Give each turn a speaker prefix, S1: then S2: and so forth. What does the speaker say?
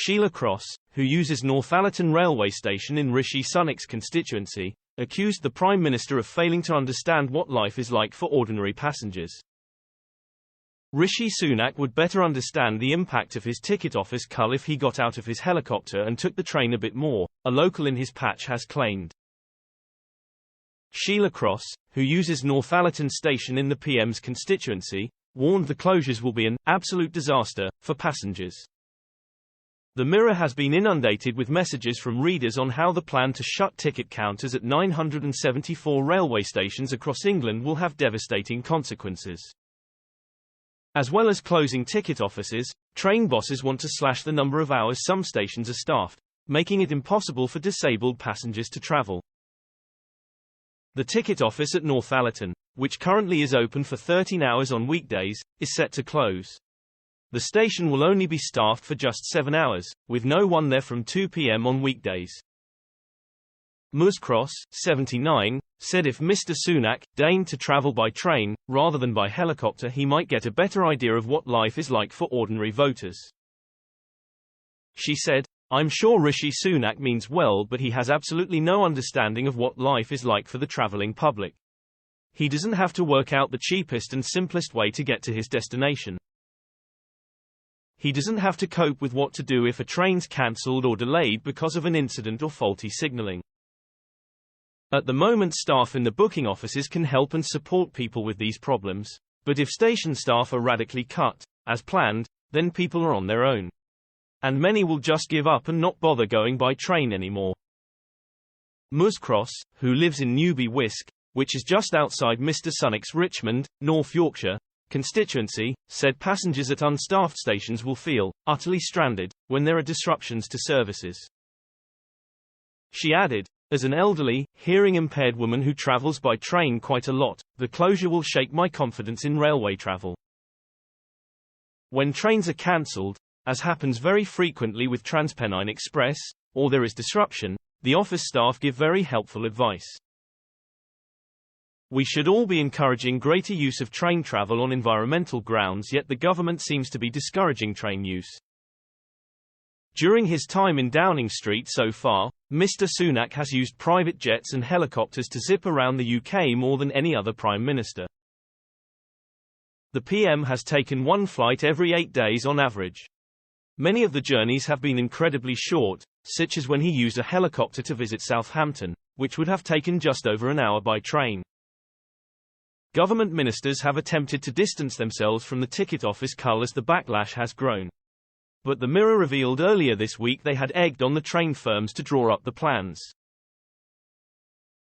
S1: Sheila Cross, who uses Northallerton railway station in Rishi Sunak's constituency, accused the Prime Minister of failing to understand what life is like for ordinary passengers. Rishi Sunak would better understand the impact of his ticket office cull if he got out of his helicopter and took the train a bit more, a local in his patch has claimed. Sheila Cross, who uses Northallerton station in the PM's constituency, warned the closures will be an absolute disaster for passengers. The Mirror has been inundated with messages from readers on how the plan to shut ticket counters at 974 railway stations across England will have devastating consequences. As well as closing ticket offices, train bosses want to slash the number of hours some stations are staffed, making it impossible for disabled passengers to travel. The ticket office at Northallerton, which currently is open for 13 hours on weekdays, is set to close. The station will only be staffed for just 7 hours, with no one there from 2 p.m. on weekdays. Ms. Cross, 79, said if Mr. Sunak deigned to travel by train, rather than by helicopter, he might get a better idea of what life is like for ordinary voters. She said, "I'm sure Rishi Sunak means well, but he has absolutely no understanding of what life is like for the travelling public. He doesn't have to work out the cheapest and simplest way to get to his destination. He doesn't have to cope with what to do if a train's cancelled or delayed because of an incident or faulty signalling. At the moment, staff in the booking offices can help and support people with these problems, but if station staff are radically cut, as planned, then people are on their own. And many will just give up and not bother going by train anymore." Ms. Cross, who lives in Newby Wisk, which is just outside Mr. Sunak's Richmond, North Yorkshire, constituency, said passengers at unstaffed stations will feel utterly stranded when there are disruptions to services. She added, "As an elderly, hearing-impaired woman who travels by train quite a lot, the closure will shake my confidence in railway travel. When trains are cancelled, as happens very frequently with Transpennine Express, or there is disruption, the office staff give very helpful advice. We should all be encouraging greater use of train travel on environmental grounds, yet the government seems to be discouraging train use. During his time in Downing Street so far, Mr. Sunak has used private jets and helicopters to zip around the UK more than any other Prime Minister. The PM has taken one flight every 8 days on average. Many of the journeys have been incredibly short, such as when he used a helicopter to visit Southampton, which would have taken just over an hour by train. Government ministers have attempted to distance themselves from the ticket office cull as the backlash has grown. But the Mirror revealed earlier this week they had egged on the train firms to draw up the plans.